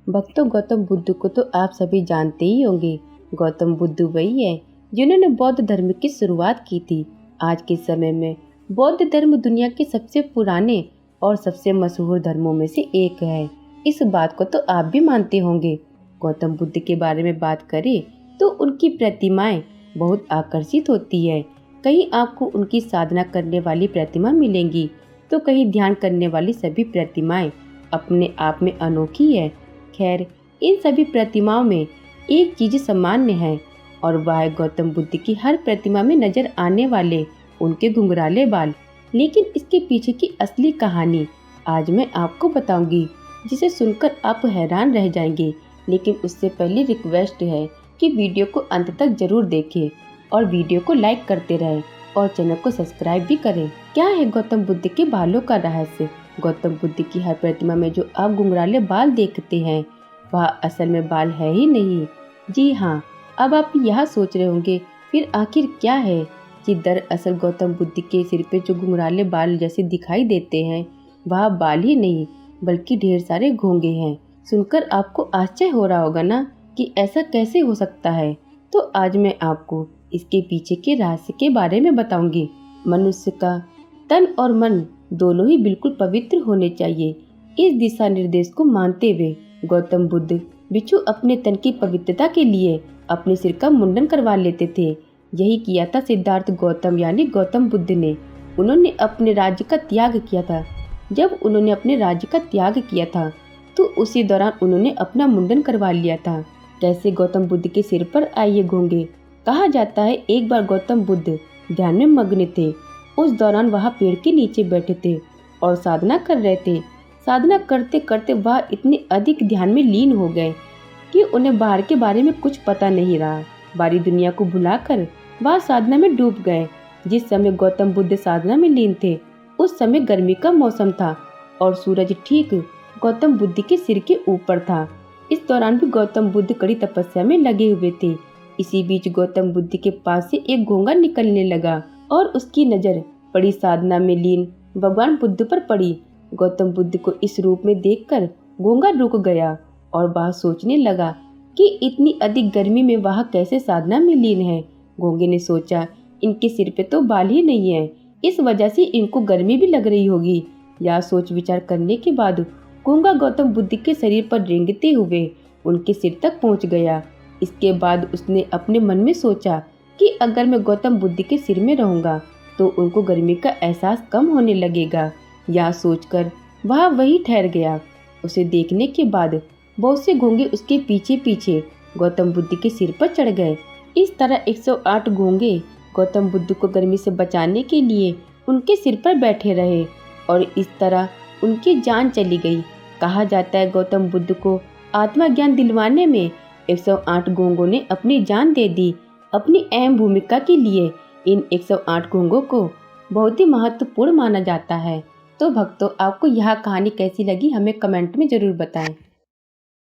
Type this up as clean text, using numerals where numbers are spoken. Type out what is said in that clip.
भक्तों, गौतम बुद्ध को तो आप सभी जानते ही होंगे। गौतम बुद्ध वही है जिन्होंने बौद्ध धर्म की शुरुआत की थी। आज के समय में बौद्ध धर्म दुनिया के सबसे पुराने और सबसे मशहूर धर्मों में से एक है। इस बात को तो आप भी मानते होंगे। गौतम बुद्ध के बारे में बात करें तो उनकी प्रतिमाएं बहुत आकर्षित होती है। कहीं आपको उनकी साधना करने वाली प्रतिमा मिलेंगी तो कहीं ध्यान करने वाली सभी प्रतिमाएं अपने आप में अनोखी है। खैर, इन सभी प्रतिमाओं में एक चीज सामान्य है और वह है गौतम बुद्ध की हर प्रतिमा में नजर आने वाले उनके घुंघराले बाल। लेकिन इसके पीछे की असली कहानी आज मैं आपको बताऊंगी, जिसे सुनकर आप हैरान रह जाएंगे। लेकिन उससे पहले रिक्वेस्ट है कि वीडियो को अंत तक जरूर देखें और वीडियो को लाइक करते रहें और चैनल को सब्सक्राइब भी करें। क्या है गौतम बुद्ध के बालों का रहस्य? गौतम बुद्ध की हर प्रतिमा में जो आप घुंघराले बाल देखते हैं वह असल में बाल है ही नहीं। जी हाँ, अब आप यह सोच रहे होंगे फिर आखिर क्या है? कि दरअसल गौतम बुद्ध के सिर पे जो घुंघराले बाल जैसे दिखाई देते हैं वह बाल ही नहीं बल्कि ढेर सारे घोंगे हैं। सुनकर आपको आश्चर्य हो रहा होगा ना कि ऐसा कैसे हो सकता है। तो आज मैं आपको इसके पीछे के रहस्य के बारे में बताऊंगी। मनुष्य का तन और मन दोनों ही बिल्कुल पवित्र होने चाहिए। इस दिशा निर्देश को मानते हुए गौतम बुद्ध बिच्छू अपने तन की पवित्रता के लिए अपने सिर का मुंडन करवा लेते थे। यही किया था सिद्धार्थ गौतम यानी गौतम बुद्ध ने। उन्होंने अपने राज्य का त्याग किया था। जब उन्होंने अपने राज्य का त्याग किया था तो उसी दौरान उन्होंने अपना मुंडन करवा लिया था। कैसे गौतम बुद्ध के सिर पर आए ये घोंगे? कहा जाता है एक बार गौतम बुद्ध ध्यान में मग्न थे। उस दौरान वह पेड़ के नीचे बैठे थे और साधना कर रहे थे। साधना करते करते वह इतने अधिक ध्यान में लीन हो गए कि उन्हें बाहर के बारे में कुछ पता नहीं रहा। बाहरी दुनिया को भुलाकर वह साधना में डूब गए। जिस समय गौतम बुद्ध साधना में लीन थे उस समय गर्मी का मौसम था और सूरज ठीक गौतम बुद्ध के सिर के ऊपर था। इस दौरान भी गौतम बुद्ध कड़ी तपस्या में लगे हुए थे। इसी बीच गौतम बुद्ध के पास से एक घोंगा निकलने लगा और उसकी नजर पड़ी साधना में लीन भगवान बुद्ध पर पड़ी। गौतम बुद्ध को इस रूप में देखकर घोंगा रुक गया और वह सोचने लगा कि इतनी अधिक गर्मी में वह कैसे साधना में लीन है। घोंगे ने सोचा इनके सिर पे तो बाल ही नहीं है, इस वजह से इनको गर्मी भी लग रही होगी। यह सोच विचार करने के बाद घोंगा गौतम बुद्ध के शरीर पर रेंगते हुए उनके सिर तक पहुंच गया। इसके बाद उसने अपने मन में सोचा कि अगर मैं गौतम बुद्ध के सिर में रहूंगा तो उनको गर्मी का एहसास कम होने लगेगा। यह सोचकर वह वहीं ठहर गया। उसे देखने के बाद बहुत से घोंगे उसके पीछे पीछे गौतम बुद्ध के सिर पर चढ़ गए। इस तरह 108 घोंगे गौतम बुद्ध को गर्मी से बचाने के लिए उनके सिर पर बैठे रहे और इस तरह उनकी जान चली गई। कहा जाता है गौतम बुद्ध को आत्मा ज्ञान दिलवाने में 108 घोंगों ने अपनी जान दे दी। अपनी अहम भूमिका के लिए इन 108 घोंगों को बहुत ही महत्वपूर्ण माना जाता है। तो भक्तों, आपको यह कहानी कैसी लगी हमें कमेंट में जरूर बताएं।